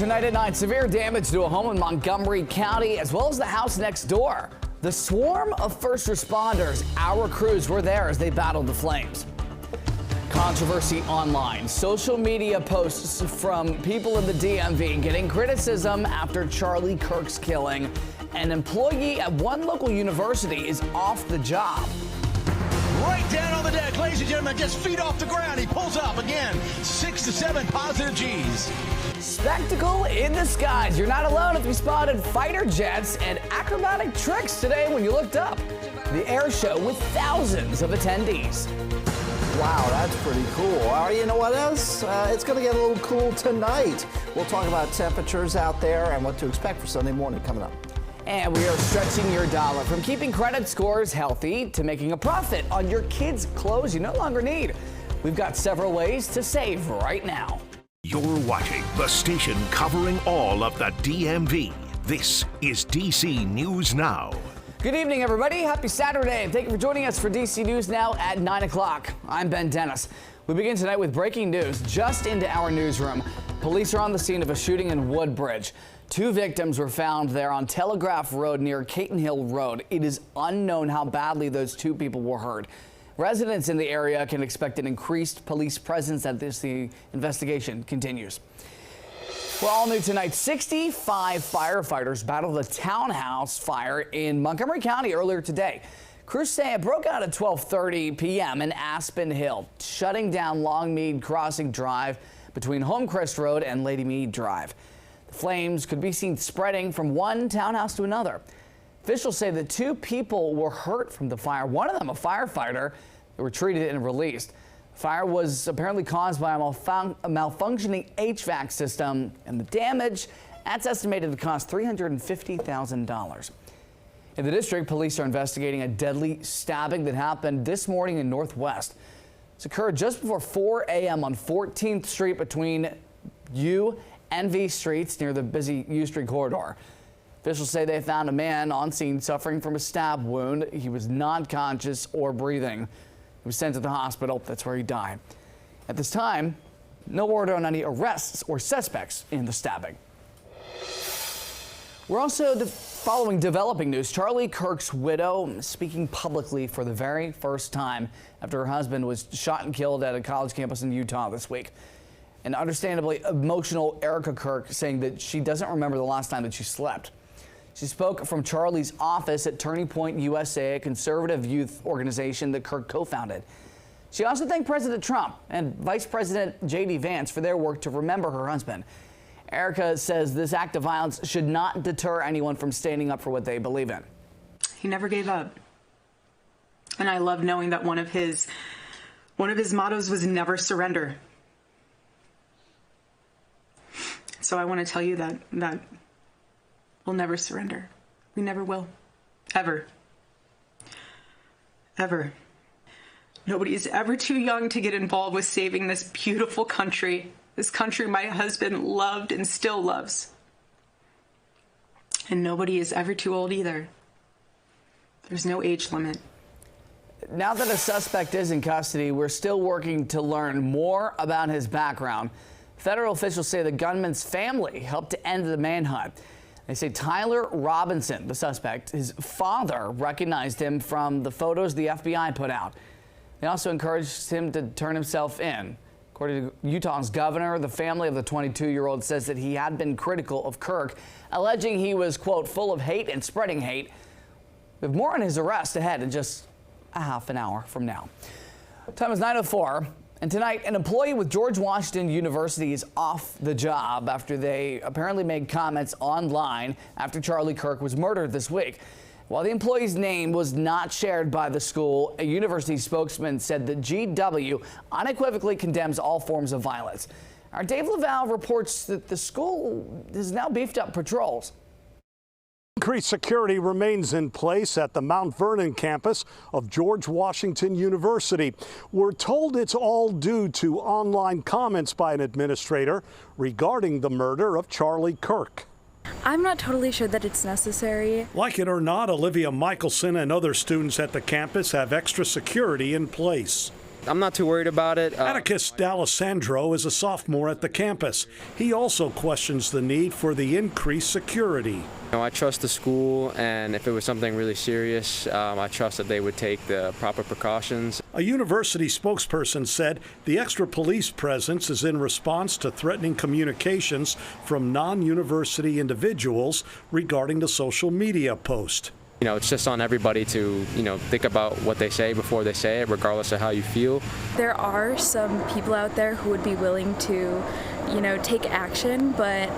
Tonight at 9, severe damage to a home in Montgomery County, as well as the house next door. The swarm of first responders, our crews were there as they battled the flames. Controversy online. Social media posts from people in the DMV getting criticism after Charlie Kirk's killing. An employee at one local university is off the job. Right down on the deck, ladies and gentlemen, just feet off the ground. He pulls up again. 6 to 7 positive G's. Spectacle in the skies. You're not alone if you spotted fighter jets and acrobatic tricks today when you looked up. The air show with thousands of attendees. Wow, that's pretty cool. You know what else? It's going to get a little cool tonight. We'll talk about temperatures out there and what to expect for Sunday morning coming up. And we are stretching your dollar from keeping credit scores healthy to making a profit on your kids' clothes you no longer need. We've got several ways to save right now. You're watching the station covering all of the DMV. This is DC News Now. Good evening, everybody. Happy Saturday. Thank you for joining us for DC News Now at 9 o'clock. I'm Ben Dennis. We begin tonight with breaking news just into our newsroom. Police are on the scene of a shooting in Woodbridge. 2 victims were found there on Telegraph Road near Caton Hill Road. It is unknown how badly those 2 people were hurt. Residents in the area can expect an increased police presence as the investigation continues. Well, all new tonight, 65 firefighters battled the Townhouse fire in Montgomery County earlier today. Crews say it broke out at 12:30 p.m. in Aspen Hill, shutting down Longmead Crossing Drive between Homecrest Road and Lady Mead Drive. The flames could be seen spreading from one townhouse to another. Officials say that 2 people were hurt from the fire. One of them, a firefighter, they were treated and released. The fire was apparently caused by a malfunctioning HVAC system, and the damage, that's estimated to cost $350,000. In the district, police are investigating a deadly stabbing that happened this morning in Northwest. This occurred just before 4 a.m. on 14th Street between U and V Streets near the busy U Street corridor. Officials say they found a man on scene suffering from a stab wound. He was not conscious or breathing. He was sent to the hospital. That's where he died. At this time, no word on any arrests or suspects in the stabbing. We're also following developing news. Charlie Kirk's widow speaking publicly for the very first time after her husband was shot and killed at a college campus in Utah this week. An understandably emotional Erica Kirk saying that she doesn't remember the last time that she slept. She spoke from Charlie's office at Turning Point USA, a conservative youth organization that Kirk co-founded. She also thanked President Trump and Vice President J.D. Vance for their work to remember her husband. Erica says this act of violence should not deter anyone from standing up for what they believe in. He never gave up. And I love knowing that one of his mottos was never surrender. So I want to tell you that we'll never surrender. We never will. Ever. Ever. Nobody is ever too young to get involved with saving this beautiful country. This country my husband loved and still loves. And nobody is ever too old either. There's no age limit. Now that a suspect is in custody, we're still working to learn more about his background. Federal officials say the gunman's family helped to end the manhunt. They say Tyler Robinson, the suspect, his father recognized him from the photos the FBI put out. They also encouraged him to turn himself in. According to Utah's governor, the family of the 22-year-old says that he had been critical of Kirk, alleging he was, quote, full of hate and spreading hate. We have more on his arrest ahead in just a half an hour from now. Time is 9:04. And tonight, an employee with George Washington University is off the job after they apparently made comments online after Charlie Kirk was murdered this week. While the employee's name was not shared by the school, a university spokesman said that GW unequivocally condemns all forms of violence. Our Dave Laval reports that the school has now beefed up patrols. Increased security remains in place at the Mount Vernon campus of George Washington University. We're told it's all due to online comments by an administrator regarding the murder of Charlie Kirk. I'm not totally sure that it's necessary. Like it or not, Olivia Michelson and other students at the campus have extra security in place. I'm not too worried about it. Atticus D'Alessandro is a sophomore at the campus. He also questions the need for the increased security. I trust the school, and if it was something really serious, I trust that they would take the proper precautions. A university spokesperson said the extra police presence is in response to threatening communications from non-university individuals regarding the social media post. It's just on everybody to, think about what they say before they say it, regardless of how you feel. There are some people out there who would be willing to, take action, but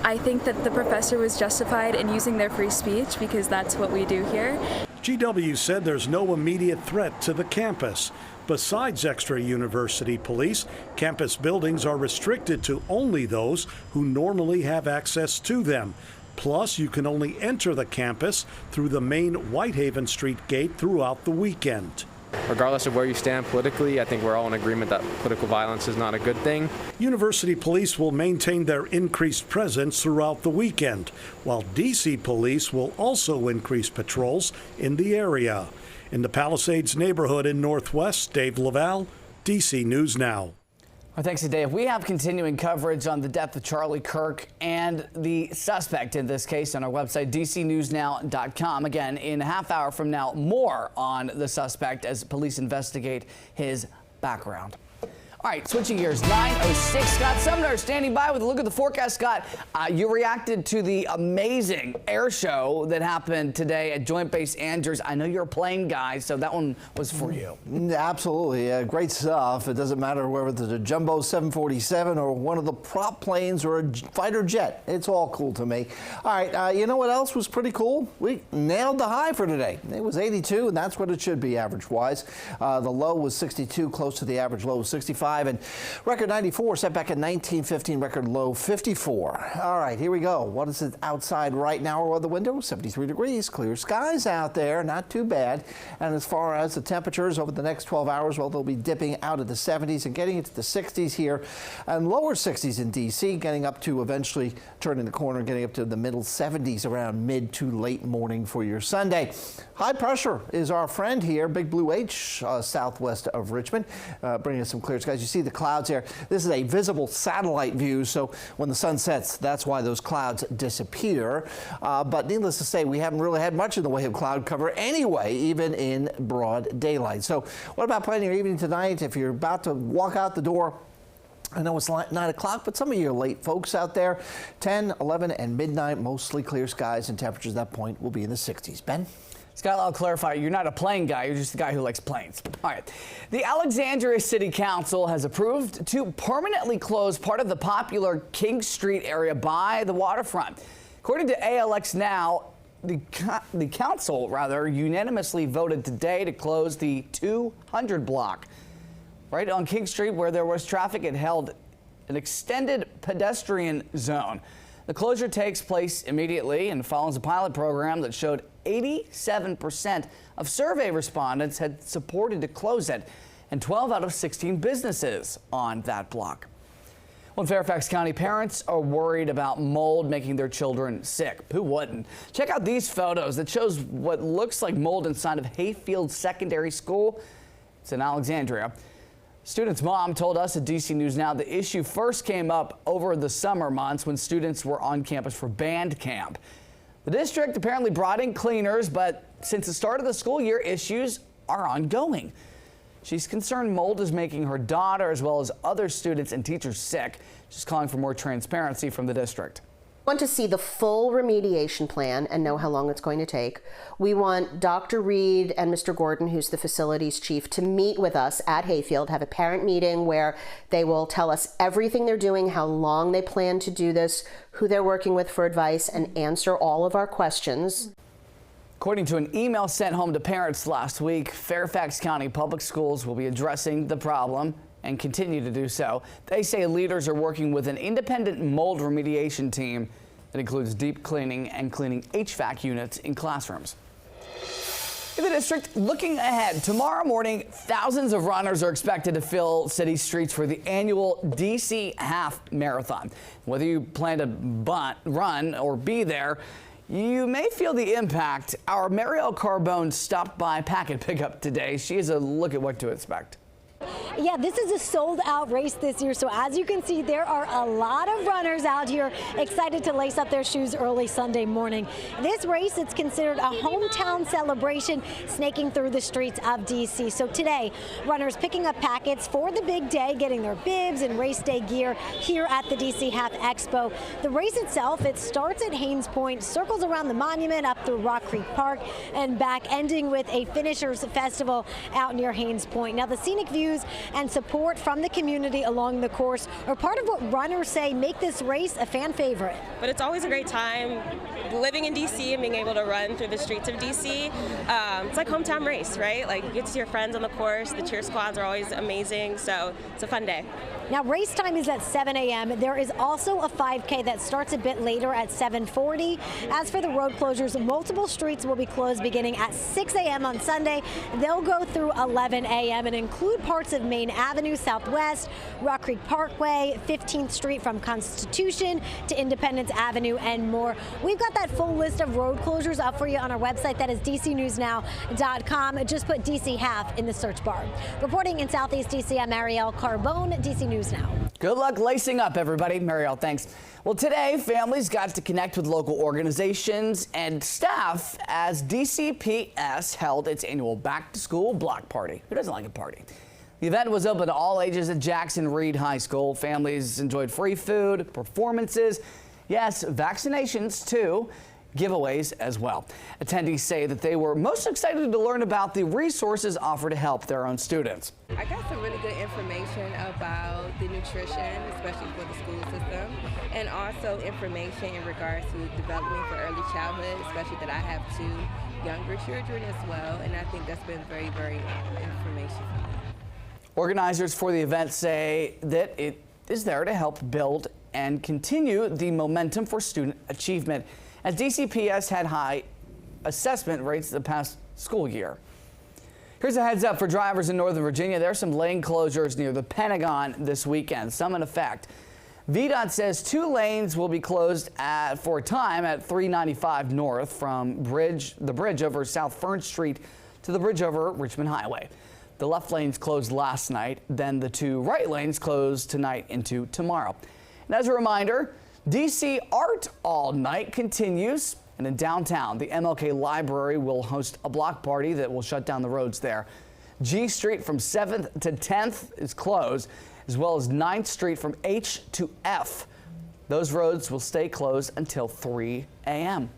I think that the professor was justified in using their free speech because that's what we do here. GW said there's no immediate threat to the campus. Besides extra university police, campus buildings are restricted to only those who normally have access to them. Plus, you can only enter the campus through the main Whitehaven Street gate throughout the weekend. Regardless of where you stand politically, I think we're all in agreement that political violence is not a good thing. University police will maintain their increased presence throughout the weekend, while DC police will also increase patrols in the area. In the Palisades neighborhood in Northwest, Dave Laval, DC News Now. Well, thanks to Dave. We have continuing coverage on the death of Charlie Kirk and the suspect in this case on our website, dcnewsnow.com. Again, in a half hour from now, more on the suspect as police investigate his background. All right, switching gears, 9:06. Scott Sumner standing by with a look at the forecast. Scott, you reacted to the amazing air show that happened today at Joint Base Andrews. I know you're a plane guy, so that one was for you. Absolutely. Great stuff. It doesn't matter whether it's a jumbo 747 or one of the prop planes or a fighter jet. It's all cool to me. All right, you know what else was pretty cool? We nailed the high for today. It was 82, and that's what it should be average-wise. The low was 62, close to the average low was 65. And record 94 set back in 1915, record low 54. All right, here we go. What is it outside right now or the window? 73 degrees, clear skies out there, not too bad. And as far as the temperatures over the next 12 hours, well, they'll be dipping out of the 70s and getting into the 60s here and lower 60s in D.C., getting up to eventually turning the corner, getting up to the middle 70s around mid to late morning for your Sunday. High pressure is our friend here, Big Blue H, southwest of Richmond, bringing us some clear skies. You see the clouds here. This is a visible satellite view, so when the sun sets, that's why those clouds disappear. But needless to say, we haven't really had much in the way of cloud cover anyway, even in broad daylight. So what about planning your evening tonight? If you're about to walk out the door, I know it's 9 o'clock, but some of you are late folks out there. 10, 11, and midnight, mostly clear skies, and temperatures at that point will be in the 60s. Ben? Scott, I'll clarify, you're not a plane guy, you're just a guy who likes planes. All right. The Alexandria City Council has approved to permanently close part of the popular King Street area by the waterfront. According to ALX Now, the council unanimously voted today to close the 200 block. Right on King Street where there was traffic, it held an extended pedestrian zone. The closure takes place immediately and follows a pilot program that showed 87% of survey respondents had supported to close it, and 12 out of 16 businesses on that block. Well, in Fairfax County, parents are worried about mold making their children sick. Who wouldn't? Check out these photos that shows what looks like mold inside of Hayfield Secondary School. It's in Alexandria. Student's mom told us at DC News Now the issue first came up over the summer months when students were on campus for band camp. The district apparently brought in cleaners, but since the start of the school year, issues are ongoing. She's concerned mold is making her daughter as well as other students and teachers sick. She's calling for more transparency from the district. We want to see the full remediation plan and know how long it's going to take. We want Dr. Reed and Mr. Gordon, who's the facilities chief, to meet with us at Hayfield, have a parent meeting where they will tell us everything they're doing, how long they plan to do this, who they're working with for advice, and answer all of our questions. According to an email sent home to parents last week, Fairfax County Public Schools will be addressing the problem and continue to do so. They say leaders are working with an independent mold remediation team that includes deep cleaning and cleaning HVAC units in classrooms. In the district, looking ahead, tomorrow morning, thousands of runners are expected to fill city streets for the annual DC Half Marathon. Whether you plan to run or be there, You may feel the impact. Our Marielle Carbone stopped by Packet Pickup today. She has a look at what to expect. Yeah, this is a sold-out race this year, so as you can see, there are a lot of runners out here excited to lace up their shoes early Sunday morning. This race, it's considered a hometown celebration, snaking through the streets of D.C. So today, runners picking up packets for the big day, getting their bibs and race day gear here at the D.C. Half Expo. The race itself, it starts at Haynes Point, circles around the monument, up through Rock Creek Park, and back, ending with a finishers festival out near Haynes Point. Now, the scenic views and support from the community along the course are part of what runners say make this race a fan favorite. But it's always a great time living in DC and being able to run through the streets of DC. It's like hometown race, right? Like you get to see your friends on the course. The cheer squads are always amazing, so it's a fun day. Now, race time is at 7 a.m. There is also a 5K that starts a bit later at 7:40. As for the road closures, multiple streets will be closed beginning at 6 a.m. on Sunday. They'll go through 11 a.m. and include parts of Main Avenue Southwest, Rock Creek Parkway, 15th Street from Constitution to Independence Avenue, and more. We've got that full list of road closures up for you on our website. That is dcnewsnow.com. Just put DC Half in the search bar. Reporting in Southeast DC, I'm Marielle Carbone, DC News Now. Good luck lacing up, everybody. Marielle, thanks. Well, today, families got to connect with local organizations and staff as DCPS held its annual back-to-school block party. Who doesn't like a party? The event was open to all ages at Jackson Reed High School. Families enjoyed free food, performances, yes, vaccinations too, giveaways as well. Attendees say that they were most excited to learn about the resources offered to help their own students. I got some really good information about the nutrition, especially for the school system, and also information in regards to development for early childhood, especially that I have 2 younger children as well, and I think that's been very, very informational for me. Organizers for the event say that it is there to help build and continue the momentum for student achievement, as DCPS had high assessment rates the past school year. Here's a heads up for drivers in Northern Virginia. There are some lane closures near the Pentagon this weekend, some in effect. VDOT says 2 lanes will be closed for a time at 395 North from the bridge over South Fern Street to the bridge over Richmond Highway. The left lanes closed last night, then the 2 right lanes closed tonight into tomorrow. And as a reminder, DC Art All Night continues, and in downtown, the MLK Library will host a block party that will shut down the roads there. G Street from 7th to 10th is closed, as well as 9th Street from H to F. Those roads will stay closed until 3 a.m.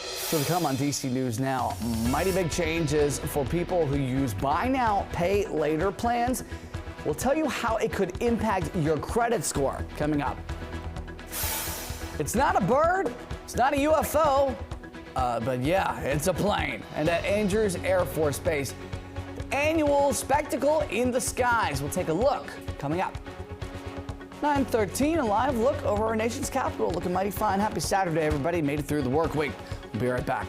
So to come on DC News Now, mighty big changes for people who use buy now, pay later plans. We'll tell you how it could impact your credit score coming up. It's not a bird, it's not a UFO, but yeah, it's a plane. And at Andrews Air Force Base, the annual spectacle in the skies. We'll take a look coming up. 9:13, a live look over our nation's capital. Looking mighty fine. Happy Saturday, everybody. Made it through the work week. We'll be right back.